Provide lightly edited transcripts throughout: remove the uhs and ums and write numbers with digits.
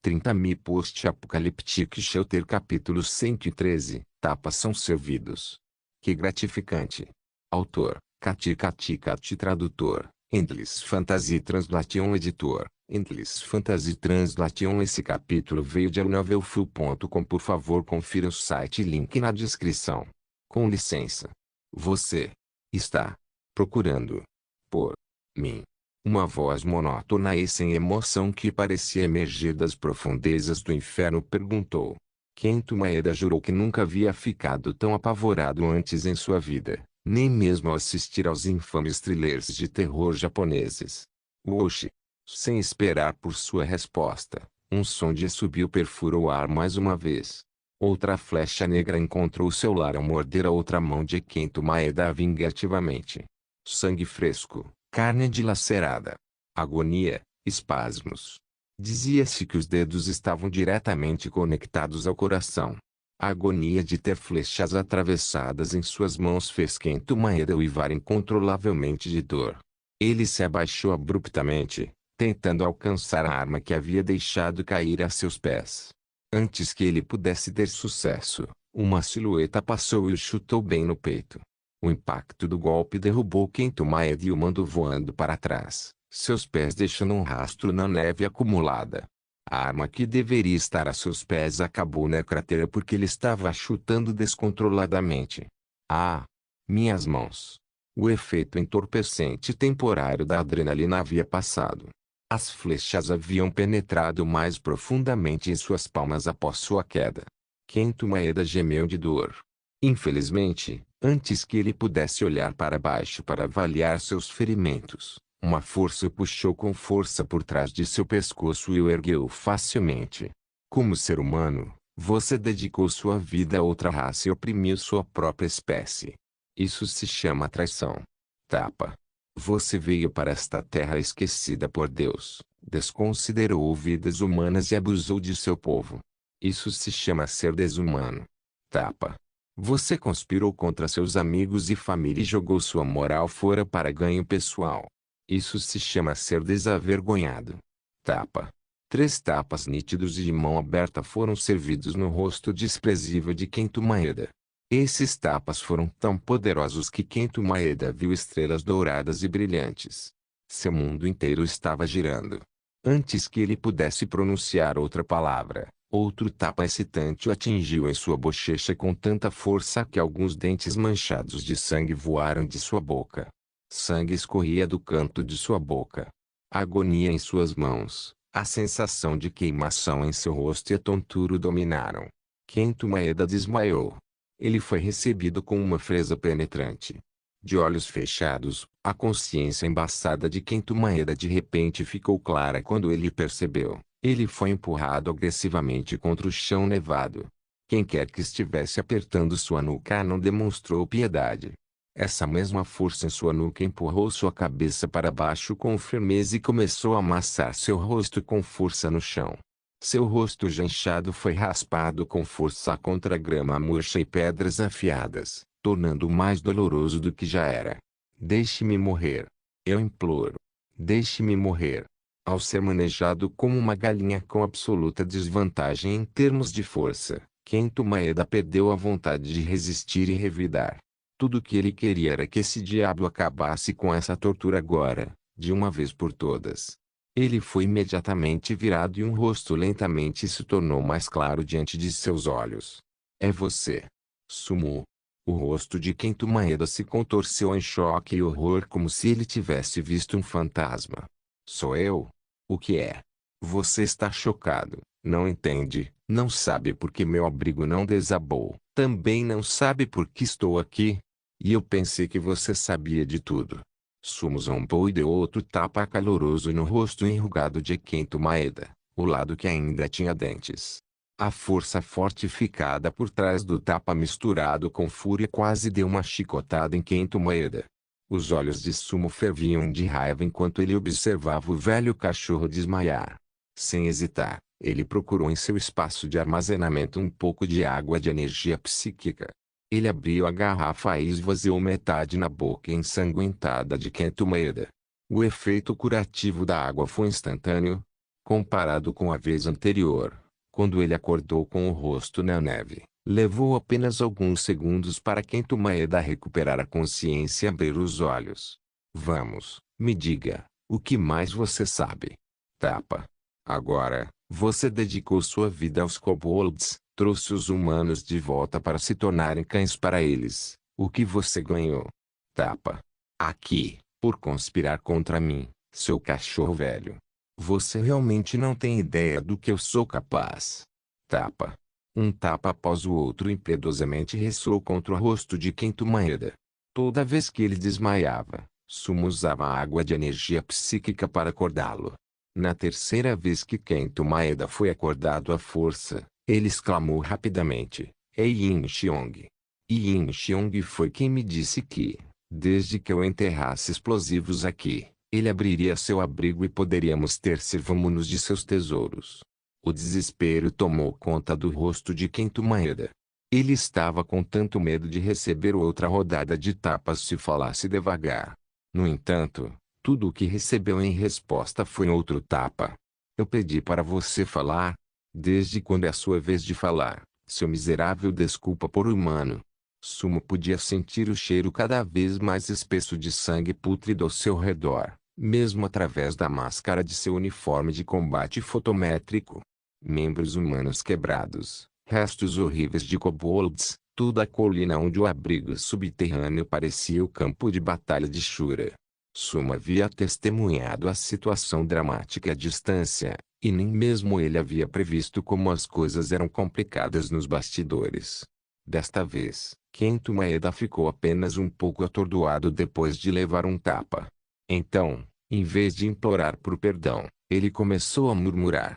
30.000 Post-Apocaliptic Shelter capítulo 113, tapas são servidos. Que gratificante. Autor, Kati Kati Kati Tradutor, Endless Fantasy Translation Editor, Endless Fantasy Translation. Esse capítulo veio de novelfull.com. Por favor confira o site e link na descrição. Com licença. Você está procurando por mim. Uma voz monótona e sem emoção que parecia emergir das profundezas do inferno perguntou. Kento Maeda jurou que nunca havia ficado tão apavorado antes em sua vida, nem mesmo ao assistir aos infames thrillers de terror japoneses. Oxi! Sem esperar por sua resposta, um som de assobio perfurou o ar mais uma vez. Outra flecha negra encontrou seu lar ao morder a outra mão de Kento Maeda vingativamente. Sangue fresco, carne dilacerada. Agonia, espasmos. Dizia-se que os dedos estavam diretamente conectados ao coração. A agonia de ter flechas atravessadas em suas mãos fez Kento Maeda uivar incontrolavelmente de dor. Ele se abaixou abruptamente, tentando alcançar a arma que havia deixado cair a seus pés. Antes que ele pudesse ter sucesso, uma silhueta passou e o chutou bem no peito. O impacto do golpe derrubou Kento Maeda e o mandou voando para trás, seus pés deixando um rastro na neve acumulada. A arma que deveria estar a seus pés acabou na cratera porque ele estava chutando descontroladamente. Ah! Minhas mãos! O efeito entorpecente temporário da adrenalina havia passado. As flechas haviam penetrado mais profundamente em suas palmas após sua queda. Kento Maeda gemeu de dor. Infelizmente, antes que ele pudesse olhar para baixo para avaliar seus ferimentos, uma força o puxou com força por trás de seu pescoço e o ergueu facilmente. Como ser humano, você dedicou sua vida a outra raça e oprimiu sua própria espécie. Isso se chama traição. Tapa. Você veio para esta terra esquecida por Deus, desconsiderou vidas humanas e abusou de seu povo. Isso se chama ser desumano. Tapa. Você conspirou contra seus amigos e família e jogou sua moral fora para ganho pessoal. Isso se chama ser desavergonhado. Tapa. 3 tapas nítidos e de mão aberta foram servidos no rosto desprezível de Kento Maeda. Esses tapas foram tão poderosos que Kento Maeda viu estrelas douradas e brilhantes. Seu mundo inteiro estava girando. Antes que ele pudesse pronunciar outra palavra, outro tapa excitante o atingiu em sua bochecha com tanta força que alguns dentes manchados de sangue voaram de sua boca. Sangue escorria do canto de sua boca. A agonia em suas mãos, a sensação de queimação em seu rosto e a tontura o dominaram. Kento Maeda desmaiou. Ele foi recebido com uma frieza penetrante. De olhos fechados, a consciência embaçada de Kento Maeda de repente ficou clara quando ele percebeu. Ele foi empurrado agressivamente contra o chão nevado. Quem quer que estivesse apertando sua nuca não demonstrou piedade. Essa mesma força em sua nuca empurrou sua cabeça para baixo com firmeza e começou a amassar seu rosto com força no chão. Seu rosto já inchado foi raspado com força contra grama murcha e pedras afiadas, tornando-o mais doloroso do que já era. Deixe-me morrer. Eu imploro. Deixe-me morrer. Ao ser manejado como uma galinha com absoluta desvantagem em termos de força, Kento Maeda perdeu a vontade de resistir e revidar. Tudo o que ele queria era que esse diabo acabasse com essa tortura agora, de uma vez por todas. Ele foi imediatamente virado e um rosto lentamente se tornou mais claro diante de seus olhos. É você. Sumo. O rosto de Kento Maeda se contorceu em choque e horror como se ele tivesse visto um fantasma. Sou eu? O que é? Você está chocado, não entende, não sabe por que meu abrigo não desabou, também não sabe por que estou aqui? E eu pensei que você sabia de tudo. Sumo zombou e deu outro tapa caloroso no rosto enrugado de Kento Maeda, o lado que ainda tinha dentes. A força fortificada por trás do tapa misturado com fúria quase deu uma chicotada em Kento Maeda. Os olhos de Sumo ferviam de raiva enquanto ele observava o velho cachorro desmaiar. Sem hesitar, ele procurou em seu espaço de armazenamento um pouco de água de energia psíquica. Ele abriu a garrafa e esvaziou metade na boca ensanguentada de Kento Maeda. O efeito curativo da água foi instantâneo. Comparado com a vez anterior, quando ele acordou com o rosto na neve, levou apenas alguns segundos para Kento Maeda recuperar a consciência e abrir os olhos. Vamos, me diga, o que mais você sabe? Tapa. Agora, você dedicou sua vida aos kobolds, trouxe os humanos de volta para se tornarem cães para eles. O que você ganhou? Tapa. Aqui, por conspirar contra mim, seu cachorro velho. Você realmente não tem ideia do que eu sou capaz. Tapa. Um tapa após o outro impiedosamente ressoou contra o rosto de Kento Maeda. Toda vez que ele desmaiava, Sumo usava água de energia psíquica para acordá-lo. Na terceira vez que Kento Maeda foi acordado à força, ele exclamou rapidamente, Ei Yin Xiong. Yin Xiong foi quem me disse que, desde que eu enterrasse explosivos aqui, ele abriria seu abrigo e poderíamos ter servamos de seus tesouros. O desespero tomou conta do rosto de Kento Maeda. Ele estava com tanto medo de receber outra rodada de tapas se falasse devagar. No entanto, tudo o que recebeu em resposta foi outro tapa. Eu pedi para você falar. Desde quando é a sua vez de falar, seu miserável desculpa por humano? Sumo podia sentir o cheiro cada vez mais espesso de sangue pútrido ao seu redor, mesmo através da máscara de seu uniforme de combate fotométrico. Membros humanos quebrados, restos horríveis de kobolds, toda a colina onde o abrigo subterrâneo parecia o campo de batalha de Shura. Sumo havia testemunhado a situação dramática à distância, e nem mesmo ele havia previsto como as coisas eram complicadas nos bastidores. Desta vez, Kento Maeda ficou apenas um pouco atordoado depois de levar um tapa. Então, em vez de implorar por perdão, ele começou a murmurar.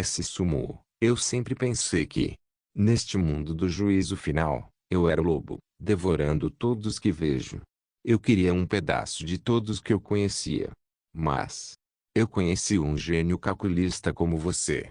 Sumo, eu sempre pensei que, neste mundo do juízo final, eu era o lobo, devorando todos que vejo. Eu queria um pedaço de todos que eu conhecia. Mas, eu conheci um gênio calculista como você.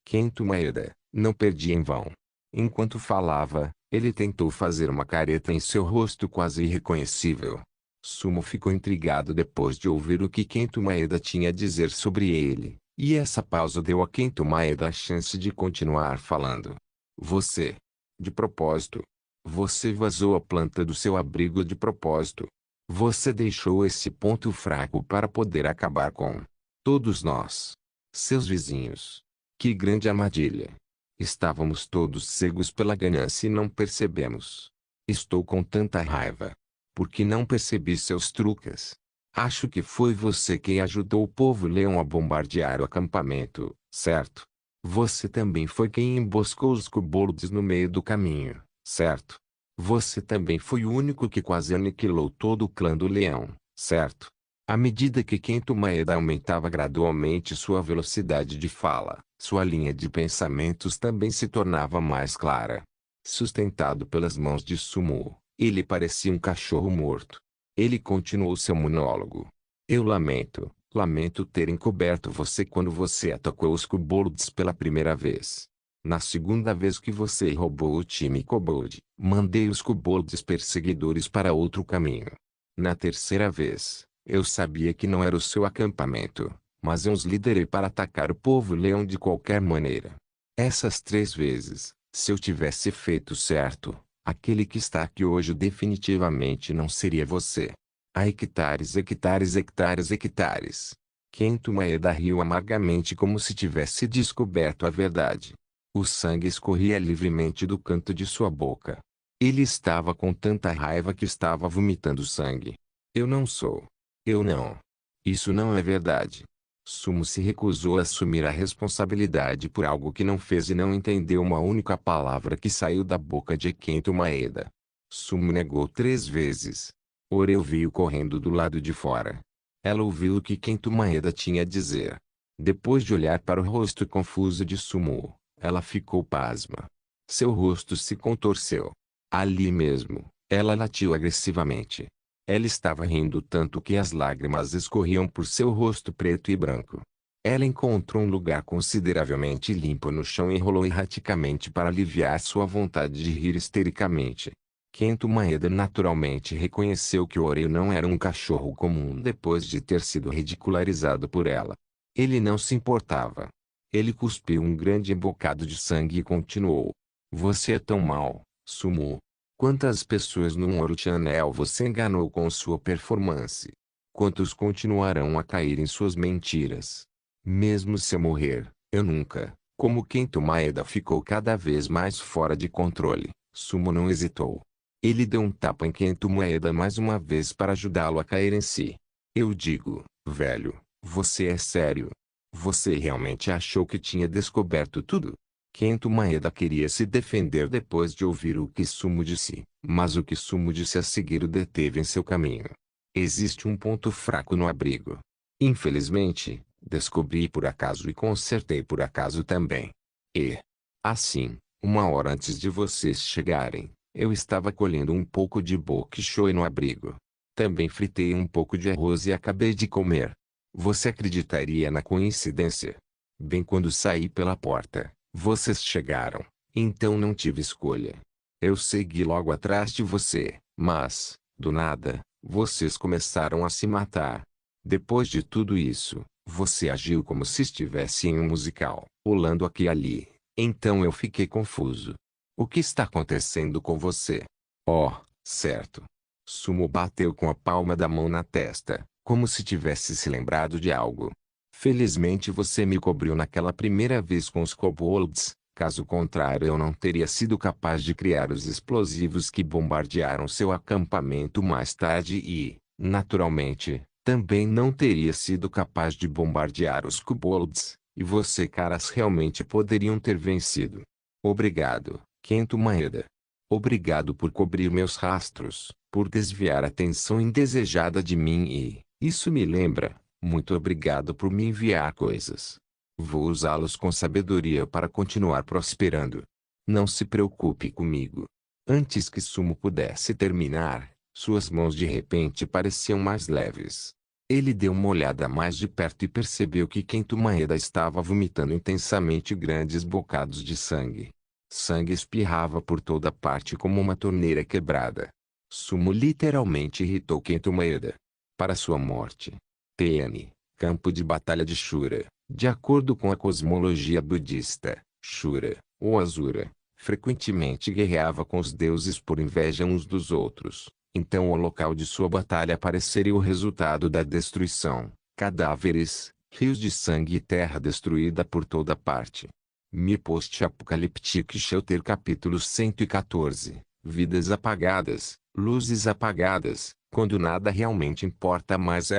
Kento Maeda, não perdi em vão. Enquanto falava, ele tentou fazer uma careta em seu rosto quase irreconhecível. Sumo ficou intrigado depois de ouvir o que Kento Maeda tinha a dizer sobre ele, e essa pausa deu a Kento Maeda a chance de continuar falando. Você. De propósito. Você vazou a planta do seu abrigo de propósito. Você deixou esse ponto fraco para poder acabar com todos nós. Seus vizinhos. Que grande armadilha. Estávamos todos cegos pela ganância e não percebemos. Estou com tanta raiva. Porque não percebi seus truques. Acho que foi você quem ajudou o povo leão a bombardear o acampamento, certo? Você também foi quem emboscou os kobolds no meio do caminho, certo? Você também foi o único que quase aniquilou todo o clã do leão, certo? À medida que Kento Maeda aumentava gradualmente sua velocidade de fala, sua linha de pensamentos também se tornava mais clara. Sustentado pelas mãos de Sumo, ele parecia um cachorro morto. Ele continuou seu monólogo. Eu lamento ter encoberto você quando você atacou os kobolds pela primeira vez. Na segunda vez que você roubou o time kobold, mandei os kobolds perseguidores para outro caminho. Na terceira vez, eu sabia que não era o seu acampamento, mas eu os liderei para atacar o povo leão de qualquer maneira. Essas 3 vezes, se eu tivesse feito certo, aquele que está aqui hoje definitivamente não seria você. Há hectares, hectares, hectares, hectares. Kento Maeda riu amargamente como se tivesse descoberto a verdade. O sangue escorria livremente do canto de sua boca. Ele estava com tanta raiva que estava vomitando sangue. Eu não sou. Eu não. Isso não é verdade. Sumo se recusou a assumir a responsabilidade por algo que não fez e não entendeu uma única palavra que saiu da boca de Kento Maeda. Sumo negou 3 vezes. Oreu veio correndo do lado de fora. Ela ouviu o que Kento Maeda tinha a dizer. Depois de olhar para o rosto confuso de Sumo, ela ficou pasma. Seu rosto se contorceu. Ali mesmo, ela latiu agressivamente. Ela estava rindo tanto que as lágrimas escorriam por seu rosto preto e branco. Ela encontrou um lugar consideravelmente limpo no chão e rolou erraticamente para aliviar sua vontade de rir histericamente. Kento Maeda naturalmente reconheceu que Oreu não era um cachorro comum depois de ter sido ridicularizado por ela. Ele não se importava. Ele cuspiu um grande bocado de sangue e continuou. Você é tão mau, Sumo. Quantas pessoas no World Channel você enganou com sua performance? Quantos continuarão a cair em suas mentiras? Mesmo se eu morrer, eu nunca. Como Kento Maeda ficou cada vez mais fora de controle, Sumo não hesitou. Ele deu um tapa em Kento Maeda mais uma vez para ajudá-lo a cair em si. Eu digo, velho, você é sério? Você realmente achou que tinha descoberto tudo? Kento Maeda queria se defender depois de ouvir o que Sumo disse, mas o que Sumo disse a seguir o deteve em seu caminho. Existe um ponto fraco no abrigo. Infelizmente, descobri por acaso e consertei por acaso também. E, assim, uma hora antes de vocês chegarem, eu estava colhendo um pouco de bok choy no abrigo. Também fritei um pouco de arroz e acabei de comer. Você acreditaria na coincidência? Bem quando saí pela porta, vocês chegaram, então não tive escolha. Eu segui logo atrás de você, mas, do nada, vocês começaram a se matar. Depois de tudo isso, você agiu como se estivesse em um musical, pulando aqui e ali. Então eu fiquei confuso. O que está acontecendo com você? Oh, certo. Sumo bateu com a palma da mão na testa, como se tivesse se lembrado de algo. Felizmente você me cobriu naquela primeira vez com os kobolds, caso contrário eu não teria sido capaz de criar os explosivos que bombardearam seu acampamento mais tarde e, naturalmente, também não teria sido capaz de bombardear os kobolds, e você caras realmente poderiam ter vencido. Obrigado, Kento Maeda. Obrigado por cobrir meus rastros, por desviar a atenção indesejada de mim e, isso me lembra, muito obrigado por me enviar coisas. Vou usá-los com sabedoria para continuar prosperando. Não se preocupe comigo. Antes que Sumo pudesse terminar, suas mãos de repente pareciam mais leves. Ele deu uma olhada mais de perto e percebeu que Kento Maeda estava vomitando intensamente grandes bocados de sangue. Sangue espirrava por toda parte como uma torneira quebrada. Sumo literalmente irritou Kento Maeda. Para sua morte. TN, Campo de Batalha de Shura. De acordo com a cosmologia budista, Shura, ou Asura, frequentemente guerreava com os deuses por inveja uns dos outros. Então o local de sua batalha apareceria o resultado da destruição, cadáveres, rios de sangue e terra destruída por toda parte. Mi Post-Apocaliptic Shelter capítulo 114, Vidas apagadas, luzes apagadas, quando nada realmente importa mais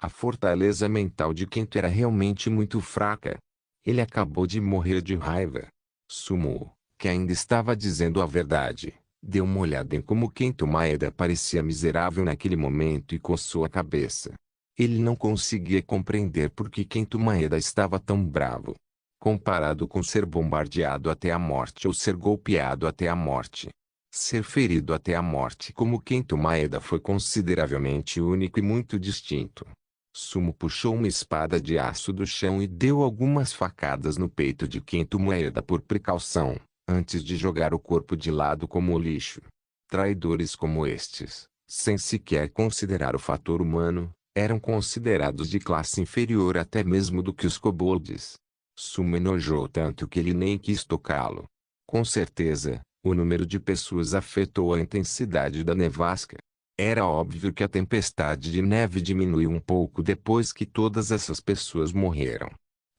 a fortaleza mental de Kento era realmente muito fraca. Ele acabou de morrer de raiva. Sumo, que ainda estava dizendo a verdade, deu uma olhada em como Kento Maeda parecia miserável naquele momento e coçou a cabeça. Ele não conseguia compreender por que Kento Maeda estava tão bravo. Comparado com ser bombardeado até a morte ou ser golpeado até a morte. Ser ferido até a morte como Kento Maeda foi consideravelmente único e muito distinto. Sumo puxou uma espada de aço do chão e deu algumas facadas no peito de Kento Maeda por precaução, antes de jogar o corpo de lado como lixo. Traidores como estes, sem sequer considerar o fator humano, eram considerados de classe inferior até mesmo do que os kobolds. Sumo enojou tanto que ele nem quis tocá-lo. Com certeza, o número de pessoas afetou a intensidade da nevasca. Era óbvio que a tempestade de neve diminuiu um pouco depois que todas essas pessoas morreram.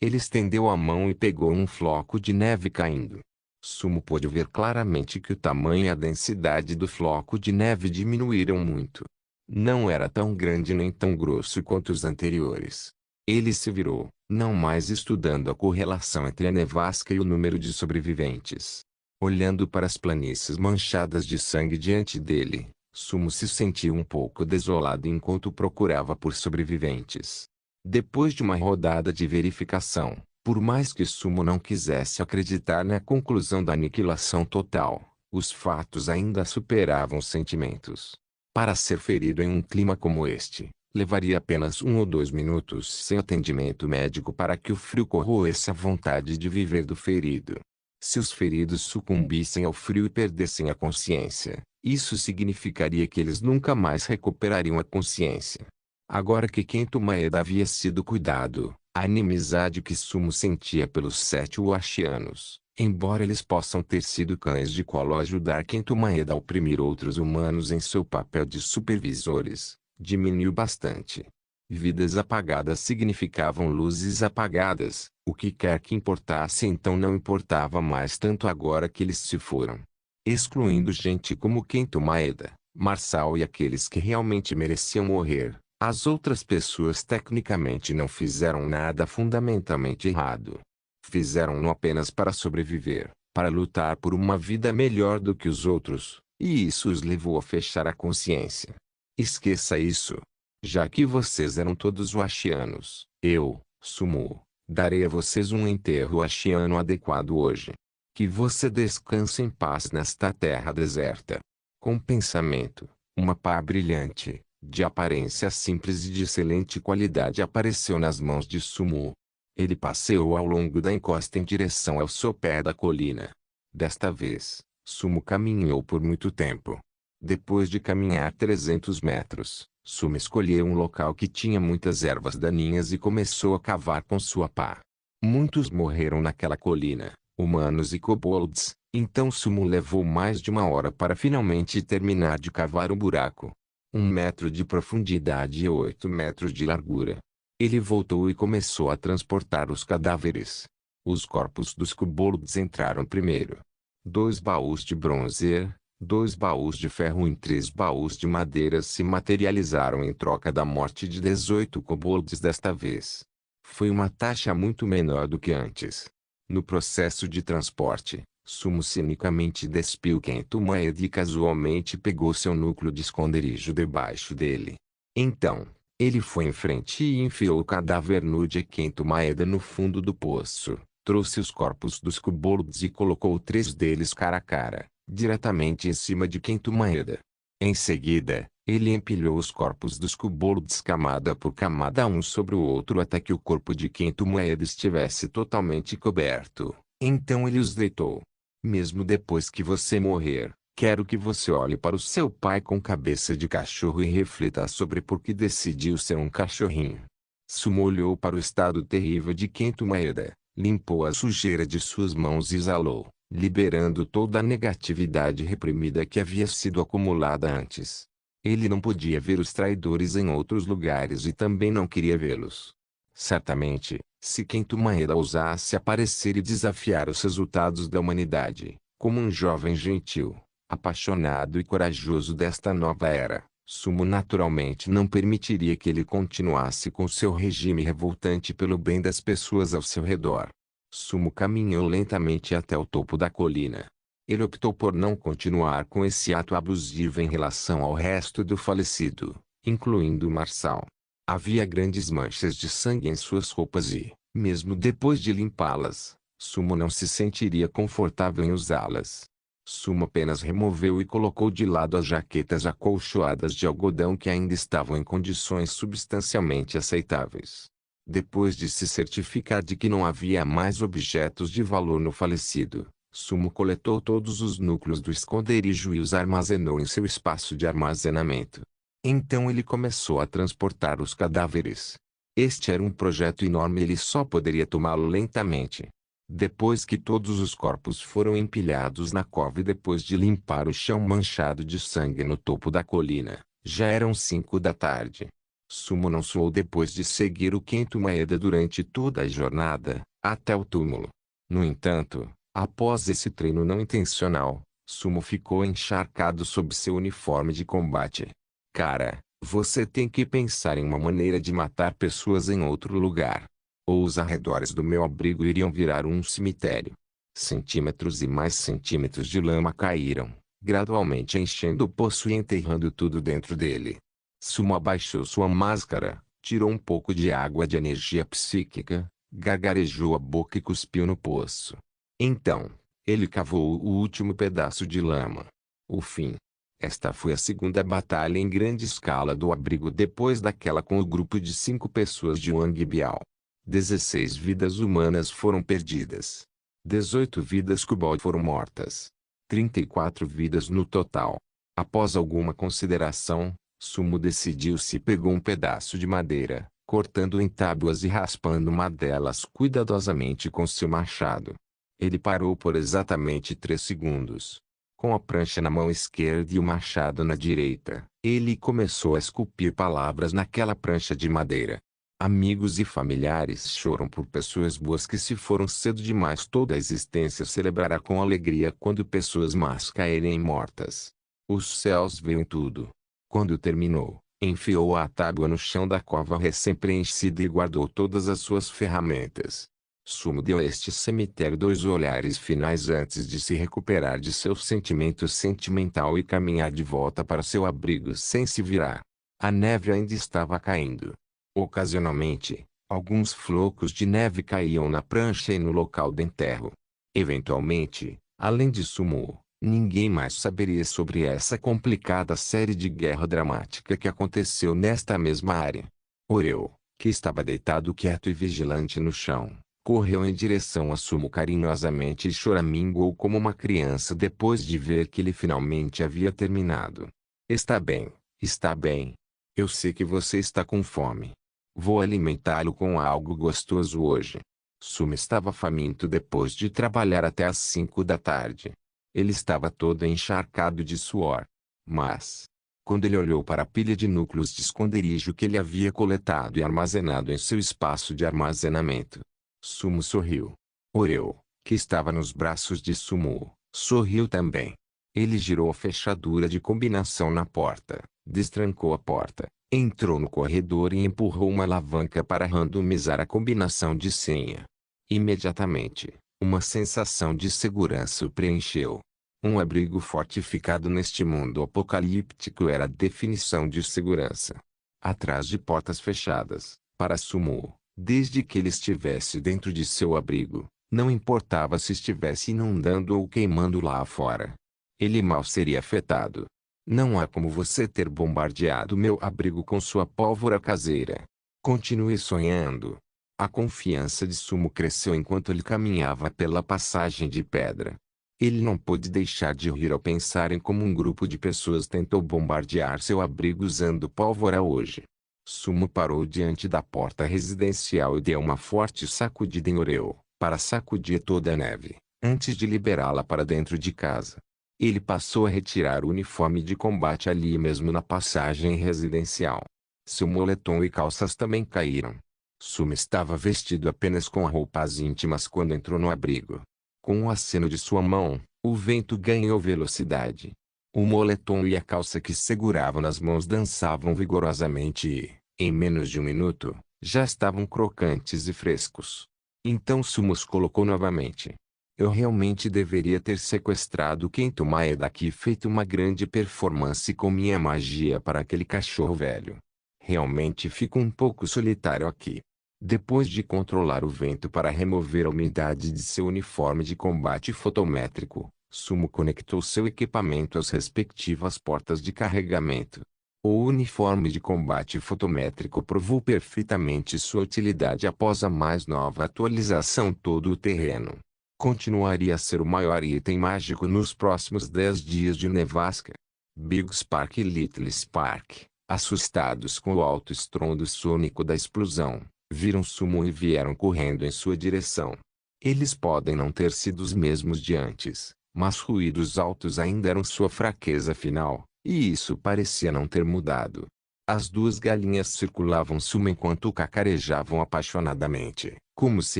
Ele estendeu a mão e pegou um floco de neve caindo. Sumo pôde ver claramente que o tamanho e a densidade do floco de neve diminuíram muito. Não era tão grande nem tão grosso quanto os anteriores. Ele se virou, não mais estudando a correlação entre a nevasca e o número de sobreviventes. Olhando para as planícies manchadas de sangue diante dele, Sumo se sentiu um pouco desolado enquanto procurava por sobreviventes. Depois de uma rodada de verificação, por mais que Sumo não quisesse acreditar na conclusão da aniquilação total, os fatos ainda superavam os sentimentos. Para ser ferido em um clima como este, levaria apenas 1 ou 2 minutos sem atendimento médico para que o frio corroesse a vontade de viver do ferido. Se os feridos sucumbissem ao frio e perdessem a consciência, isso significaria que eles nunca mais recuperariam a consciência. Agora que Kento Maeda havia sido cuidado, A inimizade que Sumo sentia pelos 7 Washianos, embora eles possam ter sido cães de colo a ajudar Kento Maeda a oprimir outros humanos em seu papel de supervisores, diminuiu bastante. Vidas apagadas significavam luzes apagadas, o que quer que importasse então não importava mais tanto agora que eles se foram. Excluindo gente como Kento Maeda, Marçal e aqueles que realmente mereciam morrer, as outras pessoas tecnicamente não fizeram nada fundamentalmente errado. Fizeram-no apenas para sobreviver, para lutar por uma vida melhor do que os outros, e isso os levou a fechar a consciência. Esqueça isso. Já que vocês eram todos Washianos, eu, Sumo, darei a vocês um enterro Washiano adequado hoje. Que você descanse em paz nesta terra deserta. Com pensamento, uma pá brilhante, de aparência simples e de excelente qualidade apareceu nas mãos de Sumo. Ele passeou ao longo da encosta em direção ao sopé da colina. Desta vez, Sumo caminhou por muito tempo. Depois de caminhar 300 metros, Sumo escolheu um local que tinha muitas ervas daninhas e começou a cavar com sua pá. Muitos morreram naquela colina, humanos e kobolds, então Sumo levou mais de 1 hora para finalmente terminar de cavar o buraco. 1 metro de profundidade e 8 metros de largura. Ele voltou e começou a transportar os cadáveres. Os corpos dos kobolds entraram primeiro. 2 baús de bronze, 2 baús de ferro e 3 baús de madeira se materializaram em troca da morte de 18 kobolds desta vez. Foi uma taxa muito menor do que antes. No processo de transporte, Sumo cinicamente despiu Kento Maeda e casualmente pegou seu núcleo de esconderijo debaixo dele. Então, ele foi em frente e enfiou o cadáver nu de Kento Maeda no fundo do poço, trouxe os corpos dos kobolds e colocou 3 deles cara a cara, diretamente em cima de Kento Maeda. Em seguida, ele empilhou os corpos dos kobolds camada por camada um sobre o outro até que o corpo de Kento Maeda estivesse totalmente coberto. Então ele os deitou. Mesmo depois que você morrer, quero que você olhe para o seu pai com cabeça de cachorro e reflita sobre por que decidiu ser um cachorrinho. Sumo olhou para o estado terrível de Kento Maeda, limpou a sujeira de suas mãos e exalou, liberando toda a negatividade reprimida que havia sido acumulada antes. Ele não podia ver os traidores em outros lugares e também não queria vê-los. Certamente, se Kento Maeda ousasse aparecer e desafiar os resultados da humanidade, como um jovem gentil, apaixonado e corajoso desta nova era, Sumo naturalmente não permitiria que ele continuasse com seu regime revoltante pelo bem das pessoas ao seu redor. Sumo caminhou lentamente até o topo da colina. Ele optou por não continuar com esse ato abusivo em relação ao resto do falecido, incluindo Marçal. Havia grandes manchas de sangue em suas roupas e, mesmo depois de limpá-las, Sumo não se sentiria confortável em usá-las. Sumo apenas removeu e colocou de lado as jaquetas acolchoadas de algodão que ainda estavam em condições substancialmente aceitáveis. Depois de se certificar de que não havia mais objetos de valor no falecido, Sumo coletou todos os núcleos do esconderijo e os armazenou em seu espaço de armazenamento. Então ele começou a transportar os cadáveres. Este era um projeto enorme e ele só poderia tomá-lo lentamente. Depois que todos os corpos foram empilhados na cova e depois de limpar o chão manchado de sangue no topo da colina, já eram 5 da tarde. Sumo não suou depois de seguir o Kento Maeda durante toda a jornada, até o túmulo. No entanto, após esse treino não intencional, Sumo ficou encharcado sob seu uniforme de combate. Cara, você tem que pensar em uma maneira de matar pessoas em outro lugar. Ou os arredores do meu abrigo iriam virar um cemitério. Centímetros e mais centímetros de lama caíram, gradualmente enchendo o poço e enterrando tudo dentro dele. Sumo abaixou sua máscara, tirou um pouco de água de energia psíquica, gargarejou a boca e cuspiu no poço. Então, ele cavou o último pedaço de lama. O fim. Esta foi a segunda batalha em grande escala do abrigo depois daquela com o grupo de 5 pessoas de Wang Biao. 16 vidas humanas foram perdidas. 18 vidas kobold foram mortas. 34 vidas no total. Após alguma consideração, Sumo decidiu-se e pegou um pedaço de madeira, cortando em tábuas e raspando uma delas cuidadosamente com seu machado. Ele parou por exatamente 3 segundos. Com a prancha na mão esquerda e o machado na direita, ele começou a esculpir palavras naquela prancha de madeira. Amigos e familiares choram por pessoas boas que se foram cedo demais. Toda a existência celebrará com alegria quando pessoas más caírem mortas. Os céus veem tudo. Quando terminou, enfiou a tábua no chão da cova recém-preenchida e guardou todas as suas ferramentas. Sumo deu a este cemitério 2 olhares finais antes de se recuperar de seu sentimento sentimental e caminhar de volta para seu abrigo sem se virar. A neve ainda estava caindo. Ocasionalmente, alguns flocos de neve caíam na prancha e no local do enterro. Eventualmente, além de Sumo, ninguém mais saberia sobre essa complicada série de guerra dramática que aconteceu nesta mesma área. Oreu, que estava deitado quieto e vigilante no chão, correu em direção a Sumo carinhosamente e choramingou como uma criança depois de ver que ele finalmente havia terminado. Está bem, está bem. Eu sei que você está com fome. Vou alimentá-lo com algo gostoso hoje. Sumo estava faminto depois de trabalhar até às 5 da tarde. Ele estava todo encharcado de suor. Mas, quando ele olhou para a pilha de núcleos de esconderijo que ele havia coletado e armazenado em seu espaço de armazenamento, Sumo sorriu. Oreu, que estava nos braços de Sumo, sorriu também. Ele girou a fechadura de combinação na porta, destrancou a porta, entrou no corredor e empurrou uma alavanca para randomizar a combinação de senha. Imediatamente, uma sensação de segurança o preencheu. Um abrigo fortificado neste mundo apocalíptico era a definição de segurança. Atrás de portas fechadas, para Sumo, desde que ele estivesse dentro de seu abrigo, não importava se estivesse inundando ou queimando lá fora. Ele mal seria afetado. Não há como você ter bombardeado meu abrigo com sua pólvora caseira. Continue sonhando. A confiança de Sumo cresceu enquanto ele caminhava pela passagem de pedra. Ele não pôde deixar de rir ao pensar em como um grupo de pessoas tentou bombardear seu abrigo usando pólvora hoje. Sumo parou diante da porta residencial e deu uma forte sacudida em Oreu, para sacudir toda a neve, antes de liberá-la para dentro de casa. Ele passou a retirar o uniforme de combate ali mesmo na passagem residencial. Seu moletom e calças também caíram. Sumo estava vestido apenas com roupas íntimas quando entrou no abrigo. Com um aceno de sua mão, o vento ganhou velocidade. O moletom e a calça que segurava nas mãos dançavam vigorosamente e, em menos de um minuto, já estavam crocantes e frescos. Então Sumo os colocou novamente. Eu realmente deveria ter sequestrado Kento Maeda e feito uma grande performance com minha magia para aquele cachorro velho. Realmente fico um pouco solitário aqui. Depois de controlar o vento para remover a umidade de seu uniforme de combate fotométrico, Sumo conectou seu equipamento às respectivas portas de carregamento. O uniforme de combate fotométrico provou perfeitamente sua utilidade após a mais nova atualização todo o terreno. Continuaria a ser o maior item mágico nos próximos 10 dias de nevasca. Big Spark e Little Spark, assustados com o alto estrondo sônico da explosão, viram Sumo e vieram correndo em sua direção. Eles podem não ter sido os mesmos de antes, mas ruídos altos ainda eram sua fraqueza final, e isso parecia não ter mudado. As 2 galinhas circulavam Sumo enquanto cacarejavam apaixonadamente, como se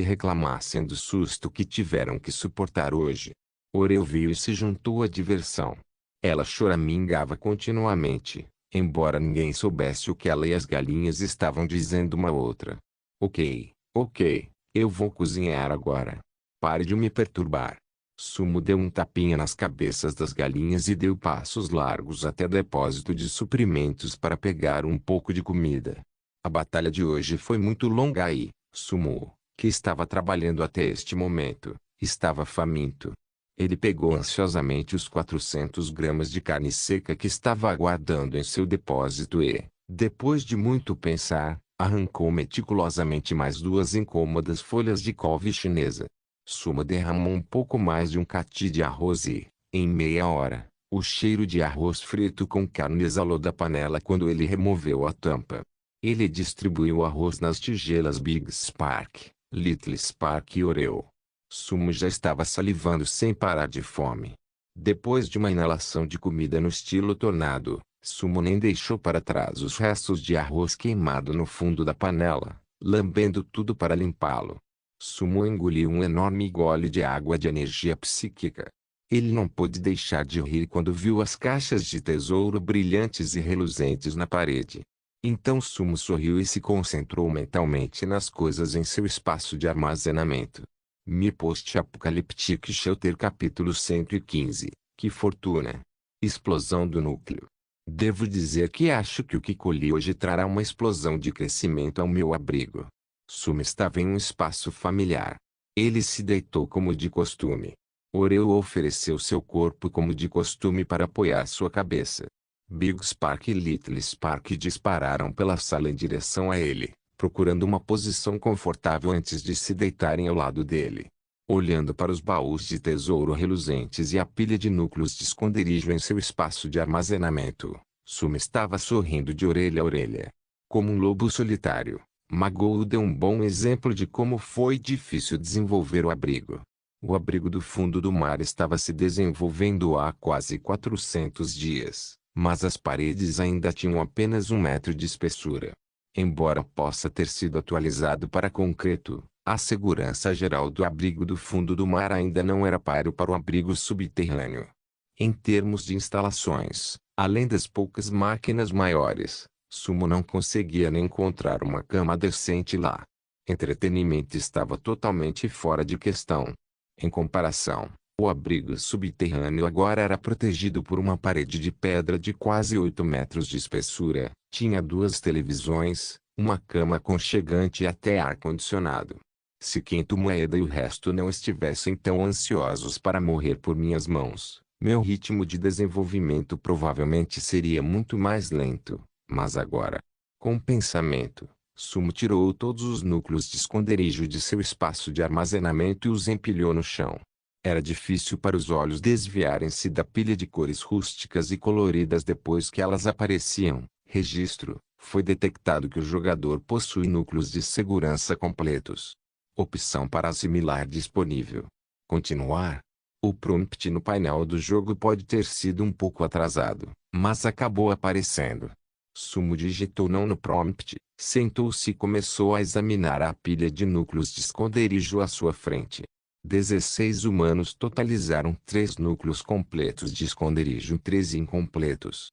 reclamassem do susto que tiveram que suportar hoje. Oreu viu e se juntou à diversão. Ela choramingava continuamente, embora ninguém soubesse o que ela e as galinhas estavam dizendo uma à outra. Ok, eu vou cozinhar agora. Pare de me perturbar. Sumo deu um tapinha nas cabeças das galinhas e deu passos largos até o depósito de suprimentos para pegar um pouco de comida. A batalha de hoje foi muito longa e Sumo, que estava trabalhando até este momento, estava faminto. Ele pegou ansiosamente os 400 gramas de carne seca que estava aguardando em seu depósito e, depois de muito pensar, arrancou meticulosamente mais 2 incômodas folhas de couve chinesa. Sumo derramou um pouco mais de um cati de arroz e, em meia hora, o cheiro de arroz frito com carne exalou da panela quando ele removeu a tampa. Ele distribuiu arroz nas tigelas Big Spark, Little Spark e Oreo. Sumo já estava salivando sem parar de fome. Depois de uma inalação de comida no estilo tornado, Sumo nem deixou para trás os restos de arroz queimado no fundo da panela, lambendo tudo para limpá-lo. Sumo engoliu um enorme gole de água de energia psíquica. Ele não pôde deixar de rir quando viu as caixas de tesouro brilhantes e reluzentes na parede. Então Sumo sorriu e se concentrou mentalmente nas coisas em seu espaço de armazenamento. Mi Post-Apocalyptic Shelter Capítulo 115. Que fortuna! Explosão do núcleo. Devo dizer que acho que o que colhi hoje trará uma explosão de crescimento ao meu abrigo. Sumo estava em um espaço familiar. Ele se deitou como de costume. Oreo ofereceu seu corpo como de costume para apoiar sua cabeça. Big Spark e Little Spark dispararam pela sala em direção a ele, procurando uma posição confortável antes de se deitarem ao lado dele. Olhando para os baús de tesouro reluzentes e a pilha de núcleos de esconderijo em seu espaço de armazenamento, Sumo estava sorrindo de orelha a orelha. Como um lobo solitário, Magoo deu um bom exemplo de como foi difícil desenvolver o abrigo. O abrigo do fundo do mar estava se desenvolvendo há quase 400 dias, mas as paredes ainda tinham apenas 1 metro de espessura. Embora possa ter sido atualizado para concreto, a segurança geral do abrigo do fundo do mar ainda não era páreo para o abrigo subterrâneo. Em termos de instalações, além das poucas máquinas maiores, Sumo não conseguia nem encontrar uma cama decente lá. Entretenimento estava totalmente fora de questão. Em comparação, o abrigo subterrâneo agora era protegido por uma parede de pedra de quase 8 metros de espessura, tinha 2 televisões, uma cama aconchegante e até ar-condicionado. Se Quinto Moeda e o resto não estivessem tão ansiosos para morrer por minhas mãos, meu ritmo de desenvolvimento provavelmente seria muito mais lento, mas agora, com o pensamento, Sumo tirou todos os núcleos de esconderijo de seu espaço de armazenamento e os empilhou no chão. Era difícil para os olhos desviarem-se da pilha de cores rústicas e coloridas depois que elas apareciam. Registro: foi detectado que o jogador possui núcleos de segurança completos. Opção para assimilar disponível. Continuar. O prompt no painel do jogo pode ter sido um pouco atrasado, mas acabou aparecendo. Sumo digitou não no prompt, sentou-se e começou a examinar a pilha de núcleos de esconderijo à sua frente. 16 humanos totalizaram 3 núcleos completos de esconderijo e 13 incompletos.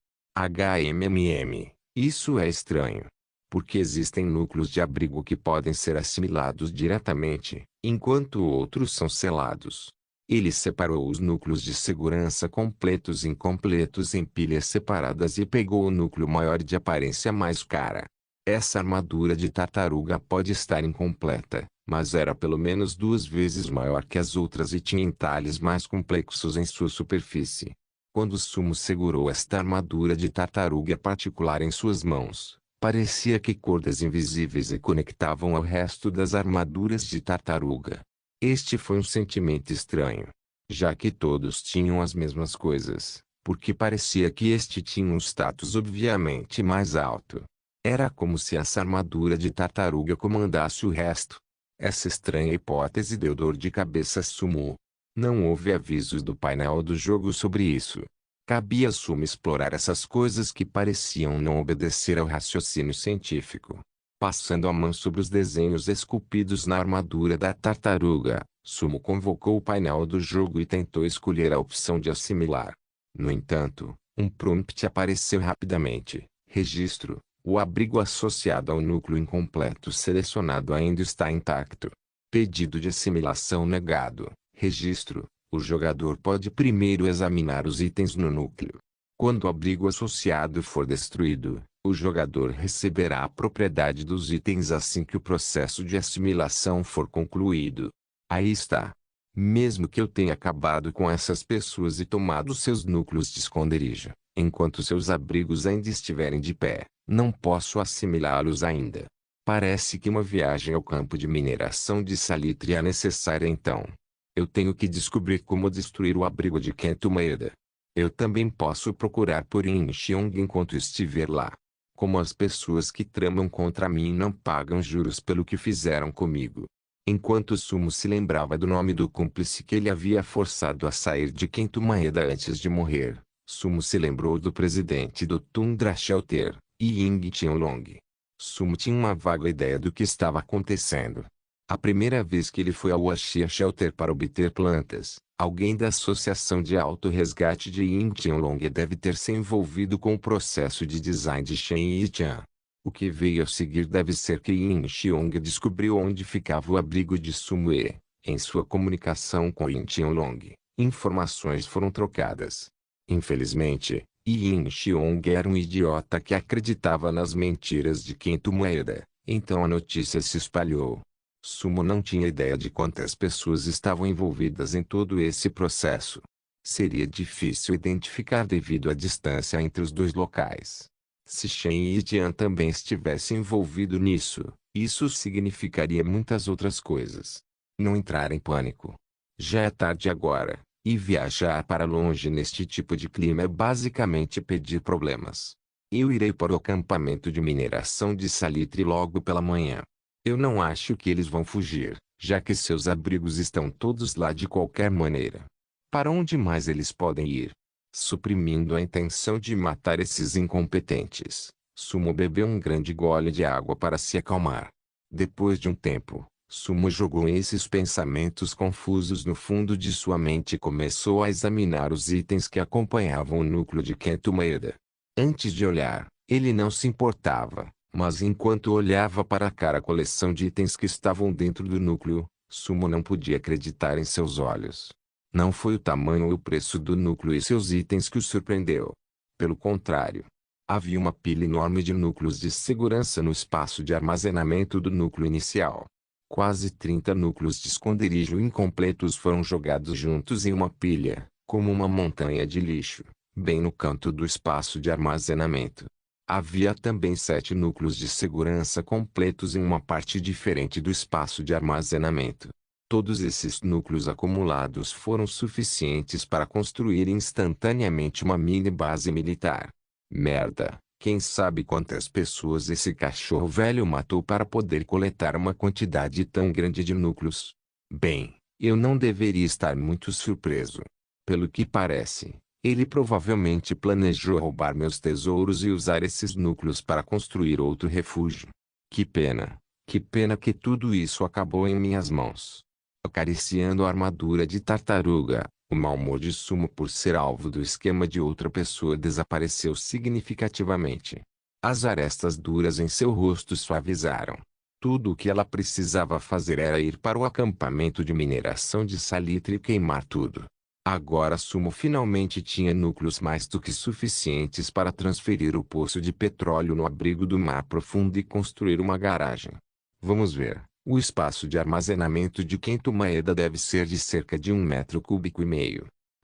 Isso é estranho. Porque existem núcleos de abrigo que podem ser assimilados diretamente, enquanto outros são selados. Ele separou os núcleos de segurança completos e incompletos em pilhas separadas e pegou o núcleo maior de aparência mais cara. Essa armadura de tartaruga pode estar incompleta, mas era pelo menos 2 vezes maior que as outras e tinha entalhes mais complexos em sua superfície. Quando Sumo segurou esta armadura de tartaruga particular em suas mãos, parecia que cordas invisíveis a conectavam ao resto das armaduras de tartaruga. Este foi um sentimento estranho, já que todos tinham as mesmas coisas, porque parecia que este tinha um status obviamente mais alto. Era como se essa armadura de tartaruga comandasse o resto. Essa estranha hipótese deu dor de cabeça a Sumo. Não houve avisos do painel do jogo sobre isso. Cabia a Sumo explorar essas coisas que pareciam não obedecer ao raciocínio científico. Passando a mão sobre os desenhos esculpidos na armadura da tartaruga, Sumo convocou o painel do jogo e tentou escolher a opção de assimilar. No entanto, um prompt apareceu rapidamente. Registro: o abrigo associado ao núcleo incompleto selecionado ainda está intacto. Pedido de assimilação negado. Registro: o jogador pode primeiro examinar os itens no núcleo. Quando o abrigo associado for destruído, o jogador receberá a propriedade dos itens assim que o processo de assimilação for concluído. Aí está. Mesmo que eu tenha acabado com essas pessoas e tomado seus núcleos de esconderijo, enquanto seus abrigos ainda estiverem de pé, não posso assimilá-los ainda. Parece que uma viagem ao campo de mineração de salitre é necessária então. Eu tenho que descobrir como destruir o abrigo de Quinto Maeda. Eu também posso procurar por Yin Xiong enquanto estiver lá. Como as pessoas que tramam contra mim não pagam juros pelo que fizeram comigo. Enquanto Sumo se lembrava do nome do cúmplice que ele havia forçado a sair de Kento Maeda antes de morrer, Sumo se lembrou do presidente do Tundra Shelter, Ying Qianlong. Sumo tinha uma vaga ideia do que estava acontecendo. A primeira vez que ele foi ao Ashia Shelter para obter plantas, alguém da Associação de Auto-Resgate de Ying Qianlong deve ter se envolvido com o processo de design de Shen Yitian. O que veio a seguir deve ser que Yin Xiong descobriu onde ficava o abrigo de Sumo e, em sua comunicação com Yin Qianlong, informações foram trocadas. Infelizmente, Yin Xiong era um idiota que acreditava nas mentiras de Kento Maeda, então a notícia se espalhou. Sumo não tinha ideia de quantas pessoas estavam envolvidas em todo esse processo. Seria difícil identificar devido à distância entre os dois locais. Se Shen Yitian também estivesse envolvido nisso, isso significaria muitas outras coisas. Não entrar em pânico. Já é tarde agora, e viajar para longe neste tipo de clima é basicamente pedir problemas. Eu irei para o acampamento de mineração de salitre logo pela manhã. Eu não acho que eles vão fugir, já que seus abrigos estão todos lá de qualquer maneira. Para onde mais eles podem ir? Suprimindo a intenção de matar esses incompetentes, Sumo bebeu um grande gole de água para se acalmar. Depois de um tempo, Sumo jogou esses pensamentos confusos no fundo de sua mente e começou a examinar os itens que acompanhavam o núcleo de Kento Maeda. Antes de olhar, ele não se importava, mas enquanto olhava para a coleção de itens que estavam dentro do núcleo, Sumo não podia acreditar em seus olhos. Não foi o tamanho ou o preço do núcleo e seus itens que o surpreendeu. Pelo contrário, havia uma pilha enorme de núcleos de segurança no espaço de armazenamento do núcleo inicial. Quase 30 núcleos de esconderijo incompletos foram jogados juntos em uma pilha, como uma montanha de lixo, bem no canto do espaço de armazenamento. Havia também 7 núcleos de segurança completos em uma parte diferente do espaço de armazenamento. Todos esses núcleos acumulados foram suficientes para construir instantaneamente uma mini base militar. Merda, quem sabe quantas pessoas esse cachorro velho matou para poder coletar uma quantidade tão grande de núcleos? Bem, eu não deveria estar muito surpreso. Pelo que parece, ele provavelmente planejou roubar meus tesouros e usar esses núcleos para construir outro refúgio. Que pena que tudo isso acabou em minhas mãos. Acariciando a armadura de tartaruga, o mau humor de Sumo por ser alvo do esquema de outra pessoa desapareceu significativamente. As arestas duras em seu rosto suavizaram. Tudo o que ela precisava fazer era ir para o acampamento de mineração de salitre e queimar tudo. Agora Sumo finalmente tinha núcleos mais do que suficientes para transferir o poço de petróleo no abrigo do mar profundo e construir uma garagem. Vamos ver. O espaço de armazenamento de Kento Maeda deve ser de cerca de 1,5 metro cúbico.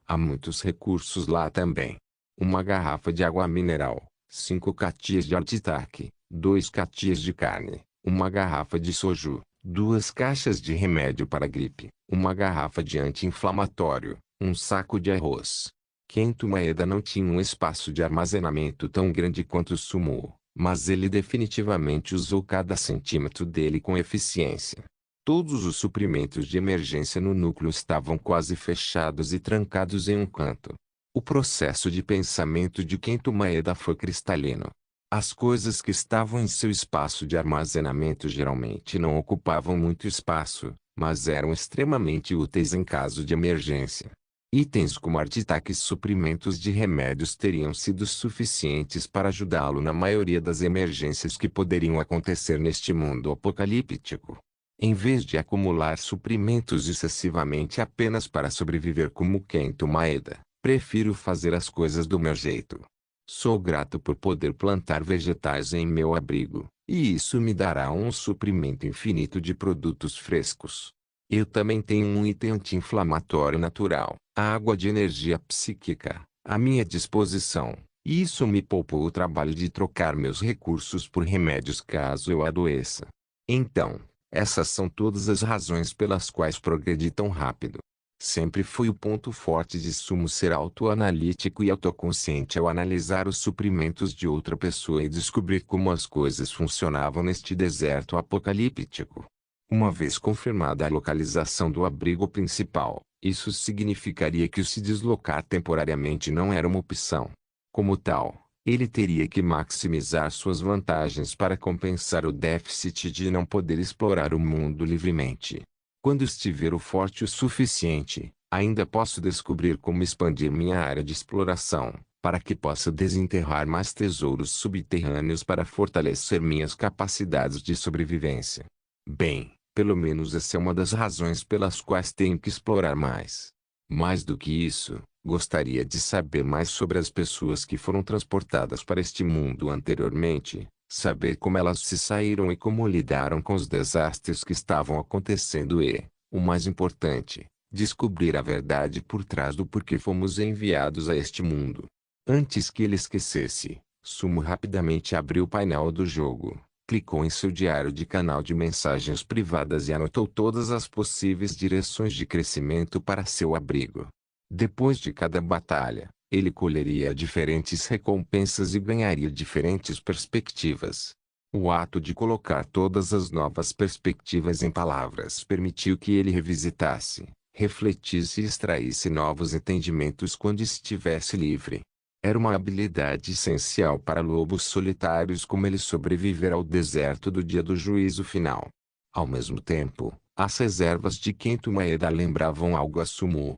Há muitos recursos lá também. Uma garrafa de água mineral, 5 catias de artitaque, 2 catias de carne, uma garrafa de soju, 2 caixas de remédio para gripe, uma garrafa de anti-inflamatório, um saco de arroz. Kento Maeda não tinha um espaço de armazenamento tão grande quanto o Sumo, mas ele definitivamente usou cada centímetro dele com eficiência. Todos os suprimentos de emergência no núcleo estavam quase fechados e trancados em um canto. O processo de pensamento de Kento Maeda foi cristalino. As coisas que estavam em seu espaço de armazenamento geralmente não ocupavam muito espaço, mas eram extremamente úteis em caso de emergência. Itens como artitaque e suprimentos de remédios teriam sido suficientes para ajudá-lo na maioria das emergências que poderiam acontecer neste mundo apocalíptico. Em vez de acumular suprimentos excessivamente apenas para sobreviver como Kento Maeda, prefiro fazer as coisas do meu jeito. Sou grato por poder plantar vegetais em meu abrigo, e isso me dará um suprimento infinito de produtos frescos. Eu também tenho um item anti-inflamatório natural, a água de energia psíquica, à minha disposição, e isso me poupou o trabalho de trocar meus recursos por remédios caso eu adoeça. Então, essas são todas as razões pelas quais progredi tão rápido. Sempre foi o ponto forte de Sumo ser autoanalítico e autoconsciente ao analisar os suprimentos de outra pessoa e descobrir como as coisas funcionavam neste deserto apocalíptico. Uma vez confirmada a localização do abrigo principal, isso significaria que o se deslocar temporariamente não era uma opção. Como tal, ele teria que maximizar suas vantagens para compensar o déficit de não poder explorar o mundo livremente. Quando estiver forte o suficiente, ainda posso descobrir como expandir minha área de exploração, para que possa desenterrar mais tesouros subterrâneos para fortalecer minhas capacidades de sobrevivência. Bem, pelo menos essa é uma das razões pelas quais tenho que explorar mais. Mais do que isso, gostaria de saber mais sobre as pessoas que foram transportadas para este mundo anteriormente, saber como elas se saíram e como lidaram com os desastres que estavam acontecendo e, o mais importante, descobrir a verdade por trás do porquê fomos enviados a este mundo. Antes que ele esquecesse, Sumo rapidamente abriu o painel do jogo, clicou em seu diário de canal de mensagens privadas e anotou todas as possíveis direções de crescimento para seu abrigo. Depois de cada batalha, ele colheria diferentes recompensas e ganharia diferentes perspectivas. O ato de colocar todas as novas perspectivas em palavras permitiu que ele revisitasse, refletisse e extraísse novos entendimentos quando estivesse livre. Era uma habilidade essencial para lobos solitários como ele sobreviver ao deserto do dia do juízo final. Ao mesmo tempo, as reservas de Kento Maeda lembravam algo a Sumo.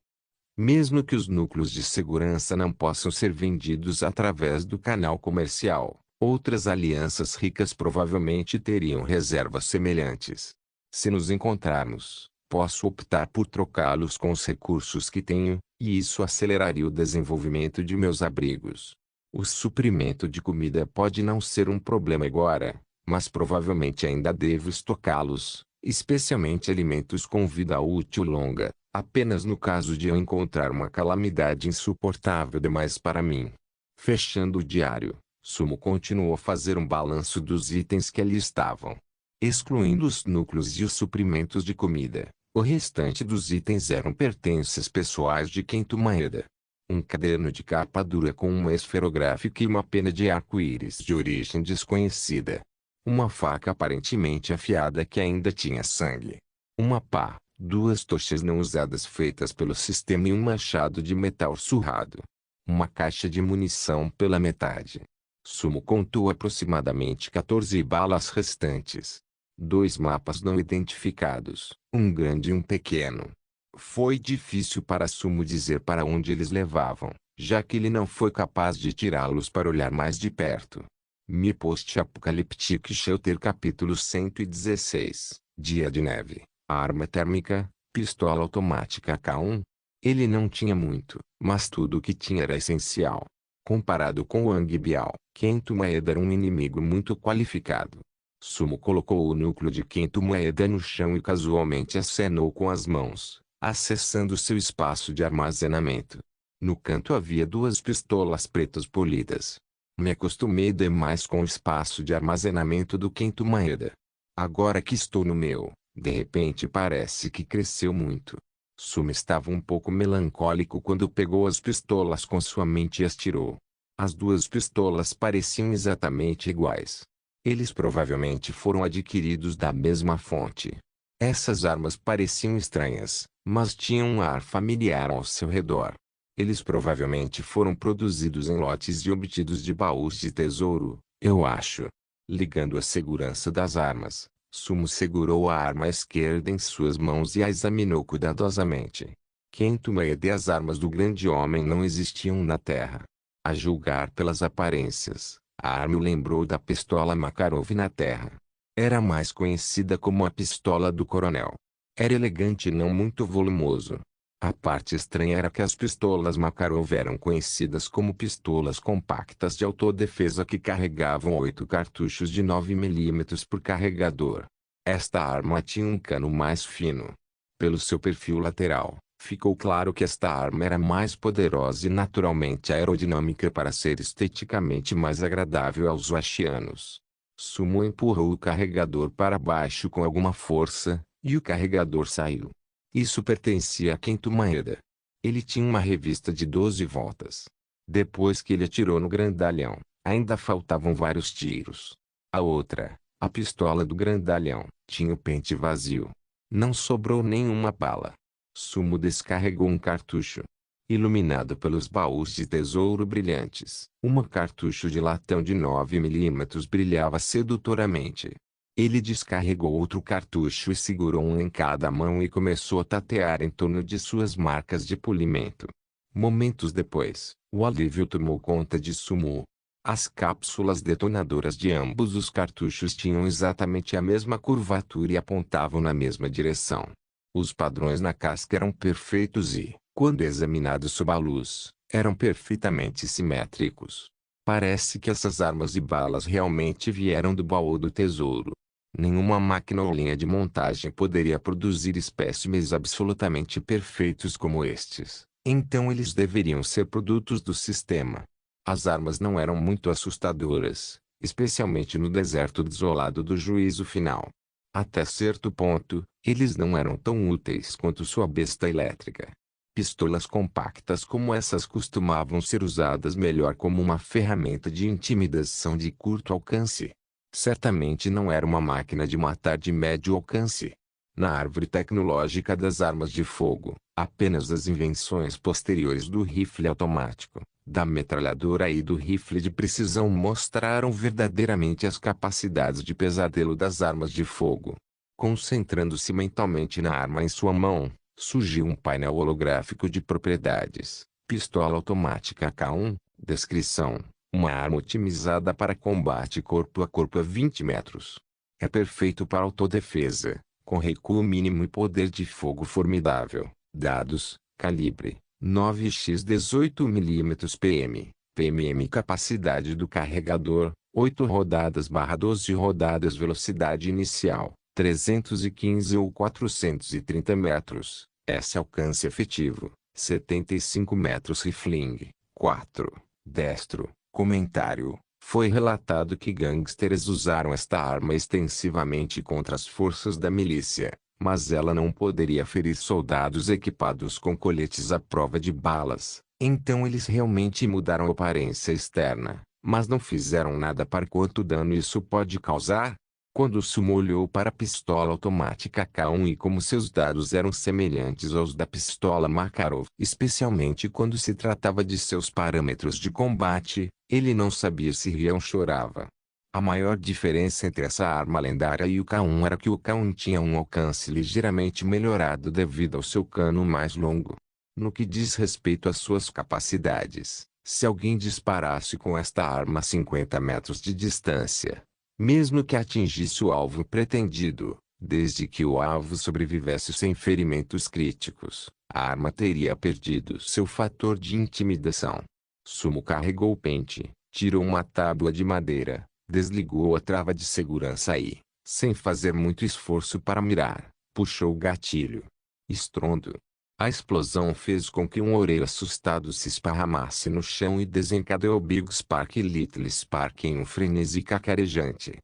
Mesmo que os núcleos de segurança não possam ser vendidos através do canal comercial, outras alianças ricas provavelmente teriam reservas semelhantes. Se nos encontrarmos, posso optar por trocá-los com os recursos que tenho, e isso aceleraria o desenvolvimento de meus abrigos. O suprimento de comida pode não ser um problema agora, mas provavelmente ainda devo estocá-los, especialmente alimentos com vida útil longa, apenas no caso de eu encontrar uma calamidade insuportável demais para mim. Fechando o diário, Sumo continuou a fazer um balanço dos itens que ali estavam. Excluindo os núcleos e os suprimentos de comida, o restante dos itens eram pertences pessoais de Kento Maeda. Um caderno de capa dura com uma esferográfica e uma pena de arco-íris de origem desconhecida. Uma faca aparentemente afiada que ainda tinha sangue. Uma pá, duas tochas não usadas feitas pelo sistema e um machado de metal surrado. Uma caixa de munição pela metade. Sumo contou aproximadamente 14 balas restantes. 2 mapas não identificados, um grande e um pequeno. Foi difícil para Sumo dizer para onde eles levavam, já que ele não foi capaz de tirá-los para olhar mais de perto. Mi Post-Apocalyptic Shelter Capítulo 116 Dia de Neve. Arma térmica, pistola automática K1. Ele não tinha muito, mas tudo o que tinha era essencial. Comparado com Wang Biao, Kento Maeda era um inimigo muito qualificado. Sumo colocou o núcleo de Kento Maeda no chão e casualmente acenou com as mãos, acessando seu espaço de armazenamento. No canto havia 2 pistolas pretas polidas. Me acostumei demais com o espaço de armazenamento do Kento Maeda. Agora que estou no meu, de repente parece que cresceu muito. Sumo estava um pouco melancólico quando pegou as pistolas com sua mente e as tirou. As 2 pistolas pareciam exatamente iguais. Eles provavelmente foram adquiridos da mesma fonte. Essas armas pareciam estranhas, mas tinham um ar familiar ao seu redor. Eles provavelmente foram produzidos em lotes e obtidos de baús de tesouro, eu acho. Ligando a segurança das armas, Sumo segurou a arma esquerda em suas mãos e a examinou cuidadosamente. Kento Maeda e as armas do grande homem não existiam na Terra. A julgar pelas aparências, a arma o lembrou da pistola Makarov na Terra. Era mais conhecida como a pistola do coronel. Era elegante e não muito volumoso. A parte estranha era que as pistolas Makarov eram conhecidas como pistolas compactas de autodefesa que carregavam 8 cartuchos de 9 mm por carregador. Esta arma tinha um cano mais fino. Pelo seu perfil lateral, ficou claro que esta arma era mais poderosa e naturalmente aerodinâmica para ser esteticamente mais agradável aos washianos. Sumo empurrou o carregador para baixo com alguma força, e o carregador saiu. Isso pertencia a Kento Maeda. Ele tinha uma revista de 12 voltas. Depois que ele atirou no grandalhão, ainda faltavam vários tiros. A outra, a pistola do grandalhão, tinha o pente vazio. Não sobrou nenhuma bala. Sumo descarregou um cartucho. Iluminado pelos baús de tesouro brilhantes, cartucho de latão de 9 milímetros brilhava sedutoramente. Ele descarregou outro cartucho e segurou um em cada mão e começou a tatear em torno de suas marcas de polimento. Momentos depois, o alívio tomou conta de Sumo. As cápsulas detonadoras de ambos os cartuchos tinham exatamente a mesma curvatura e apontavam na mesma direção. Os padrões na casca eram perfeitos e, quando examinados sob a luz, eram perfeitamente simétricos. Parece que essas armas e balas realmente vieram do baú do tesouro. Nenhuma máquina ou linha de montagem poderia produzir espécimes absolutamente perfeitos como estes. Então eles deveriam ser produtos do sistema. As armas não eram muito assustadoras, especialmente no deserto desolado do juízo final. Até certo ponto, eles não eram tão úteis quanto sua besta elétrica. Pistolas compactas como essas costumavam ser usadas melhor como uma ferramenta de intimidação de curto alcance. Certamente não era uma máquina de matar de médio alcance. Na árvore tecnológica das armas de fogo, apenas as invenções posteriores do rifle automático, da metralhadora e do rifle de precisão mostraram verdadeiramente as capacidades de pesadelo das armas de fogo. Concentrando-se mentalmente na arma em sua mão, surgiu um painel holográfico de propriedades. Pistola automática K1, descrição. Uma arma otimizada para combate corpo a 20 metros. É perfeito para autodefesa, com recuo mínimo e poder de fogo formidável. Dados, calibre, 9x 18mm PMM capacidade do carregador, 8 rodadas/12 rodadas velocidade inicial, 315 ou 430 metros, S alcance efetivo, 75 metros rifling, 4, destro. Comentário: foi relatado que gangsters usaram esta arma extensivamente contra as forças da milícia, mas ela não poderia ferir soldados equipados com coletes à prova de balas. Então eles realmente mudaram a aparência externa, mas não fizeram nada para quanto dano isso pode causar. Quando Sumo olhou para a pistola automática K1 e como seus dados eram semelhantes aos da pistola Makarov, especialmente quando se tratava de seus parâmetros de combate, ele não sabia se ria ou chorava. A maior diferença entre essa arma lendária e o K1 era que o K1 tinha um alcance ligeiramente melhorado devido ao seu cano mais longo. No que diz respeito às suas capacidades, se alguém disparasse com esta arma a 50 metros de distância, mesmo que atingisse o alvo pretendido, desde que o alvo sobrevivesse sem ferimentos críticos, a arma teria perdido seu fator de intimidação. Sumo carregou o pente, tirou uma tábua de madeira, desligou a trava de segurança e, sem fazer muito esforço para mirar, puxou o gatilho. Estrondo. A explosão fez com que um orelha assustado se esparramasse no chão e desencadeou Big Spark e Little Spark em um frenesi cacarejante.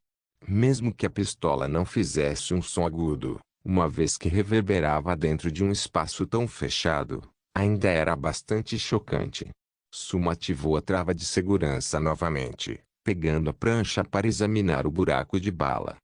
Mesmo que a pistola não fizesse um som agudo, uma vez que reverberava dentro de um espaço tão fechado, ainda era bastante chocante. Sumo ativou a trava de segurança novamente, pegando a prancha para examinar o buraco de bala.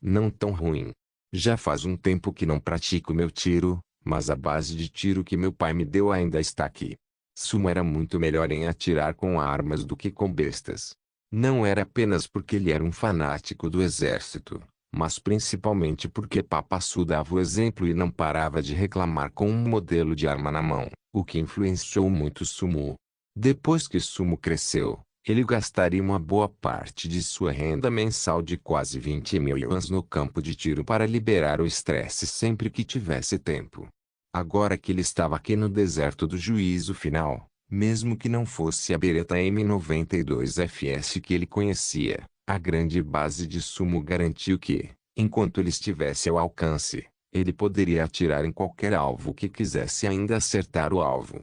Não tão ruim. Já faz um tempo que não pratico meu tiro, mas a base de tiro que meu pai me deu ainda está aqui. Sumo era muito melhor em atirar com armas do que com bestas. Não era apenas porque ele era um fanático do exército, mas principalmente porque Papassu dava o exemplo e não parava de reclamar com um modelo de arma na mão, o que influenciou muito Sumo. Depois que Sumo cresceu, ele gastaria uma boa parte de sua renda mensal de quase 20 mil yuans no campo de tiro para liberar o estresse sempre que tivesse tempo. Agora que ele estava aqui no deserto do juízo final, mesmo que não fosse a Beretta M92 FS que ele conhecia, a grande base de Sumo garantiu que, enquanto ele estivesse ao alcance, ele poderia atirar em qualquer alvo que quisesse e ainda acertar o alvo.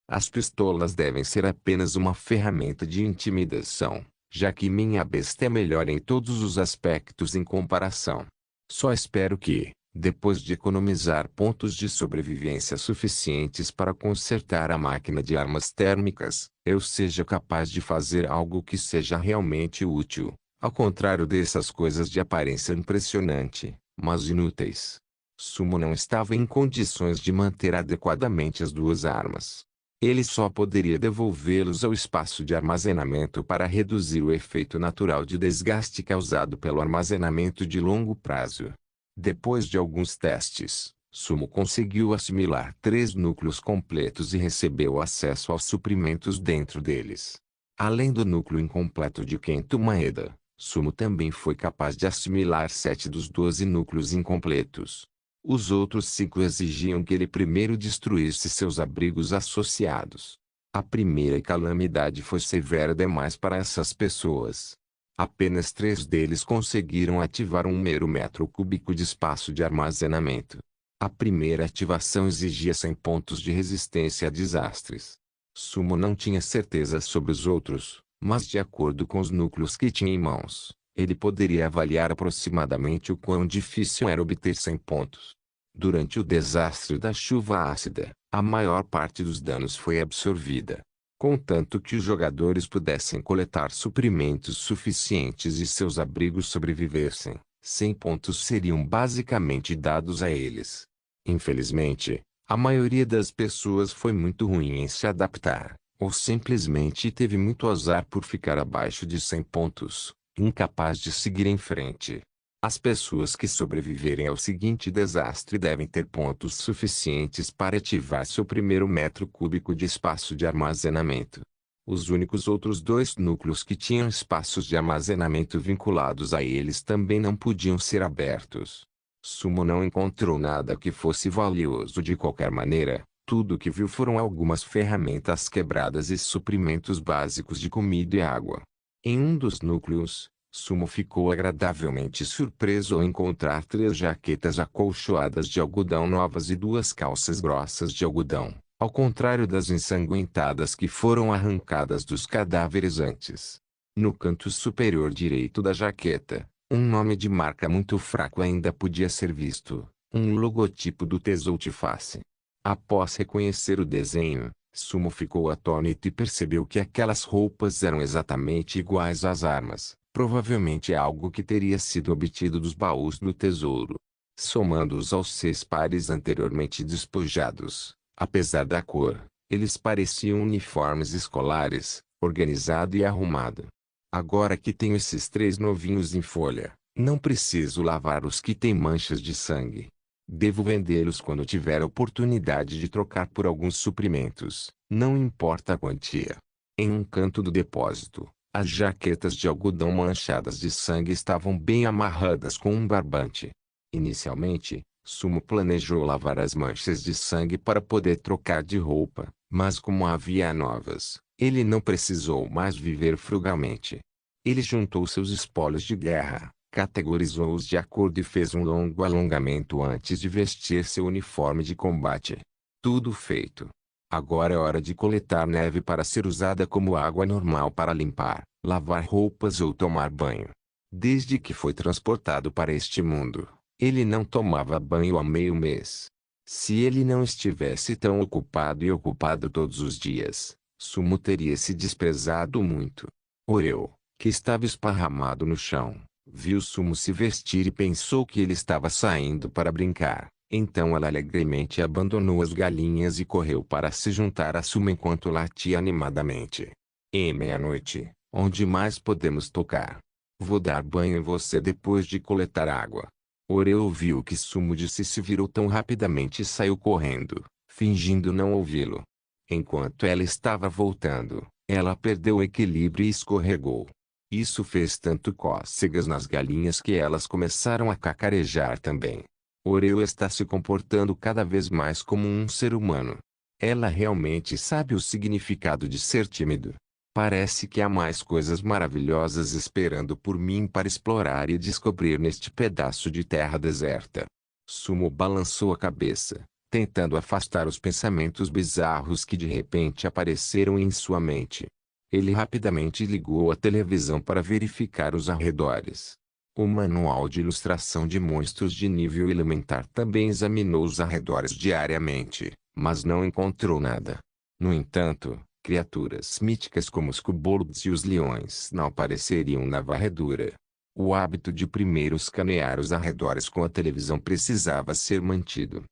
As pistolas devem ser apenas uma ferramenta de intimidação, já que minha besta é melhor em todos os aspectos em comparação. Só espero que, Depois de economizar pontos de sobrevivência suficientes para consertar a máquina de armas térmicas, eu seja capaz de fazer algo que seja realmente útil, ao contrário dessas coisas de aparência impressionante, mas inúteis. Sumo não estava em condições de manter adequadamente as duas armas. Ele só poderia devolvê-los ao espaço de armazenamento para reduzir o efeito natural de desgaste causado pelo armazenamento de longo prazo. Depois de alguns testes, Sumo conseguiu assimilar 3 núcleos completos e recebeu acesso aos suprimentos dentro deles. Além do núcleo incompleto de Kento Maeda, Sumo também foi capaz de assimilar 7 dos 12 núcleos incompletos. Os outros 5 exigiam que ele primeiro destruísse seus abrigos associados. A primeira calamidade foi severa demais para essas pessoas. Apenas 3 deles conseguiram ativar 1 metro cúbico de espaço de armazenamento. A primeira ativação exigia 100 pontos de resistência a desastres. Sumo não tinha certeza sobre os outros, mas de acordo com os núcleos que tinha em mãos, ele poderia avaliar aproximadamente o quão difícil era obter 100 pontos. Durante o desastre da chuva ácida, a maior parte dos danos foi absorvida. Contanto que os jogadores pudessem coletar suprimentos suficientes e seus abrigos sobrevivessem, 100 pontos seriam basicamente dados a eles. Infelizmente, a maioria das pessoas foi muito ruim em se adaptar, ou simplesmente teve muito azar por ficar abaixo de 100 pontos, incapaz de seguir em frente. As pessoas que sobreviverem ao seguinte desastre devem ter pontos suficientes para ativar seu primeiro metro cúbico de espaço de armazenamento. Os únicos outros 2 núcleos que tinham espaços de armazenamento vinculados a eles também não podiam ser abertos. Sumo não encontrou nada que fosse valioso de qualquer maneira. Tudo o que viu foram algumas ferramentas quebradas e suprimentos básicos de comida e água. Em um dos núcleos, Sumo ficou agradavelmente surpreso ao encontrar 3 jaquetas acolchoadas de algodão novas e 2 calças grossas de algodão, ao contrário das ensanguentadas que foram arrancadas dos cadáveres antes. No canto superior direito da jaqueta, um nome de marca muito fraco ainda podia ser visto, um logotipo do Tesouro Face. Após reconhecer o desenho, Sumo ficou atônito e percebeu que aquelas roupas eram exatamente iguais às armas. Provavelmente algo que teria sido obtido dos baús do tesouro. Somando-os aos 6 pares anteriormente despojados, apesar da cor, eles pareciam uniformes escolares, organizado e arrumado. Agora que tenho esses 3 novinhos em folha, não preciso lavar os que têm manchas de sangue. Devo vendê-los quando tiver a oportunidade de trocar por alguns suprimentos, não importa a quantia. Em um canto do depósito, as jaquetas de algodão manchadas de sangue estavam bem amarradas com um barbante. Inicialmente, Sumo planejou lavar as manchas de sangue para poder trocar de roupa, mas como havia novas, ele não precisou mais viver frugalmente. Ele juntou seus espólios de guerra, categorizou-os de acordo e fez um longo alongamento antes de vestir seu uniforme de combate. Tudo feito. Agora é hora de coletar neve para ser usada como água normal para limpar, lavar roupas ou tomar banho. Desde que foi transportado para este mundo, ele não tomava banho há meio mês. Se ele não estivesse tão ocupado todos os dias, Sumo teria se desprezado muito. Oreo, que estava esparramado no chão, viu Sumo se vestir e pensou que ele estava saindo para brincar. Então ela alegremente abandonou as galinhas e correu para se juntar a Sumo enquanto latia animadamente. Meia-noite, onde mais podemos tocar? Vou dar banho em você depois de coletar água. Oreo ouviu o que Sumo disse e se virou tão rapidamente e saiu correndo, fingindo não ouvi-lo. Enquanto ela estava voltando, ela perdeu o equilíbrio e escorregou. Isso fez tanto cócegas nas galinhas que elas começaram a cacarejar também. Oreo está se comportando cada vez mais como um ser humano. Ela realmente sabe o significado de ser tímido. Parece que há mais coisas maravilhosas esperando por mim para explorar e descobrir neste pedaço de terra deserta. Sumo balançou a cabeça, tentando afastar os pensamentos bizarros que de repente apareceram em sua mente. Ele rapidamente ligou a televisão para verificar os arredores. O manual de ilustração de monstros de nível elementar também examinou os arredores diariamente, mas não encontrou nada. No entanto, criaturas míticas como os kobolds e os leões não apareceriam na varredura. O hábito de primeiro escanear os arredores com a televisão precisava ser mantido.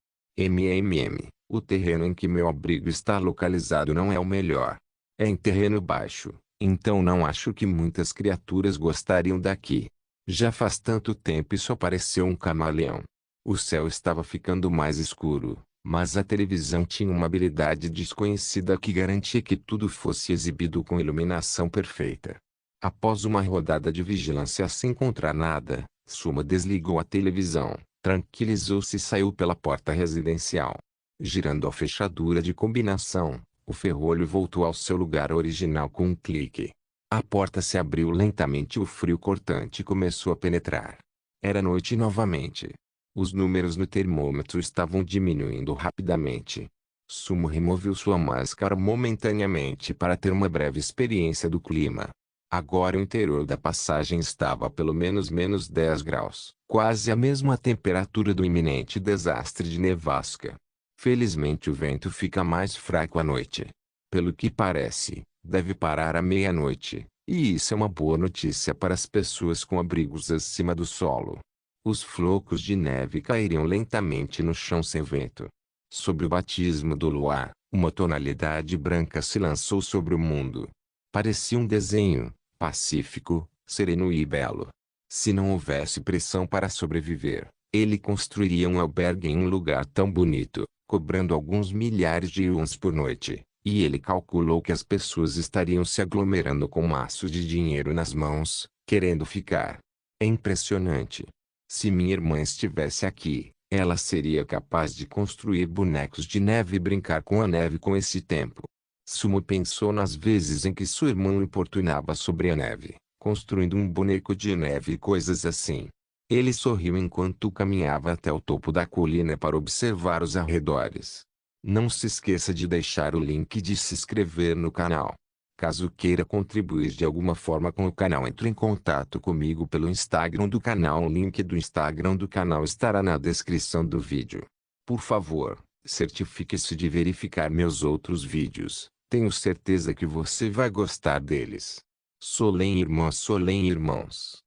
O terreno em que meu abrigo está localizado não é o melhor. É em terreno baixo, então não acho que muitas criaturas gostariam daqui. Já faz tanto tempo e só apareceu um camaleão. O céu estava ficando mais escuro, mas a televisão tinha uma habilidade desconhecida que garantia que tudo fosse exibido com iluminação perfeita. Após uma rodada de vigilância sem encontrar nada, Suma desligou a televisão, tranquilizou-se e saiu pela porta residencial. Girando a fechadura de combinação, o ferrolho voltou ao seu lugar original com um clique. A porta se abriu lentamente e o frio cortante começou a penetrar. Era noite novamente. Os números no termômetro estavam diminuindo rapidamente. Sumo removeu sua máscara momentaneamente para ter uma breve experiência do clima. Agora o interior da passagem estava a pelo menos menos 10 graus, quase a mesma temperatura do iminente desastre de nevasca. Felizmente o vento fica mais fraco à noite. Pelo que parece, deve parar à meia-noite, e isso é uma boa notícia para as pessoas com abrigos acima do solo. Os flocos de neve cairiam lentamente no chão sem vento. Sobre o batismo do luar, uma tonalidade branca se lançou sobre o mundo. Parecia um desenho, pacífico, sereno e belo. Se não houvesse pressão para sobreviver, ele construiria um albergue em um lugar tão bonito, cobrando alguns milhares de yuans por noite. E ele calculou que as pessoas estariam se aglomerando com maços de dinheiro nas mãos, querendo ficar. É impressionante. Se minha irmã estivesse aqui, ela seria capaz de construir bonecos de neve e brincar com a neve com esse tempo. Sumo pensou nas vezes em que sua irmã o importunava sobre a neve, construindo um boneco de neve e coisas assim. Ele sorriu enquanto caminhava até o topo da colina para observar os arredores. Não se esqueça de deixar o link de se inscrever no canal. Caso queira contribuir de alguma forma com o canal, entre em contato comigo pelo Instagram do canal. O link do Instagram do canal estará na descrição do vídeo. Por favor, certifique-se de verificar meus outros vídeos. Tenho certeza que você vai gostar deles. Solem irmãos.